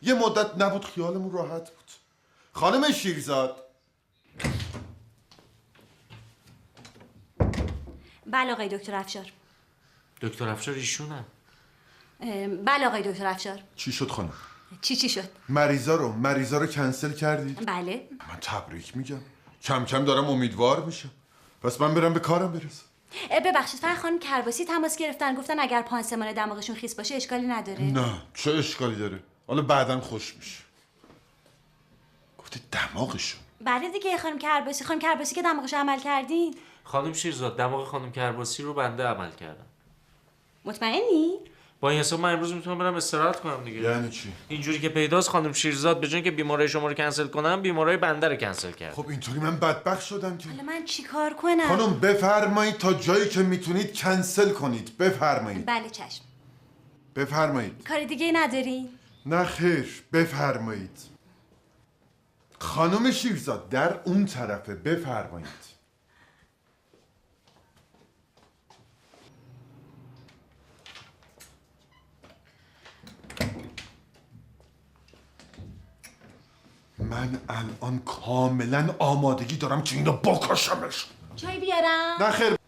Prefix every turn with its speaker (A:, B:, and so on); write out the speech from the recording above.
A: یه مدت نبود خیالمون راحت بود. خانم شیرزاد.
B: بله آقای دکتر افشار.
C: دکتر افشار ایشونه؟
B: بله آقای دکتر افشار.
A: چی شد خانم؟
B: چی شد؟
A: مریضا رو کنسل کردید؟
B: بله.
A: من تبریک میگم. کم کم دارم امیدوار میشم. پس من برم به کارم برسم.
B: ببخشید فقط خانم کرباسی تماس گرفتن، گفتن اگر پانسمان دماغشون خیس باشه اشکالی نداره.
A: نه چه اشکالی داره؟ حالا بعداً خوش میشه. گفتی دماغشون؟
B: بله دیگه خانم کرباسی که دماغش عمل کردین.
C: خانم شیرزاد دماغ خانم کرباسی رو بنده عمل کردم.
B: مطمئنی؟
C: با این حساب من امروز میتونم برم استراحت کنم دیگه.
A: یعنی چی؟
C: اینجوری که پیداست خانم شیرزاد به جای اینکه بیماری شما رو کنسل کنم بیماری بنده رو کنسل کرد.
A: خب اینطوری من بدبخت شدم که.
B: حالا من چیکار کنم؟
A: خانم بفرمایید تا جایی که میتونید کنسل کنید. بفرمایید.
B: بله چشم.
A: بفرمایید.
B: کار دیگه نداری؟
A: نه خیر بفرمایید. خانم شیرزاد در اون طرفه. بفرمایید. من الان کاملا آمادگی دارم که اینو بکشمش.
B: چای بیارم؟
A: نه خیر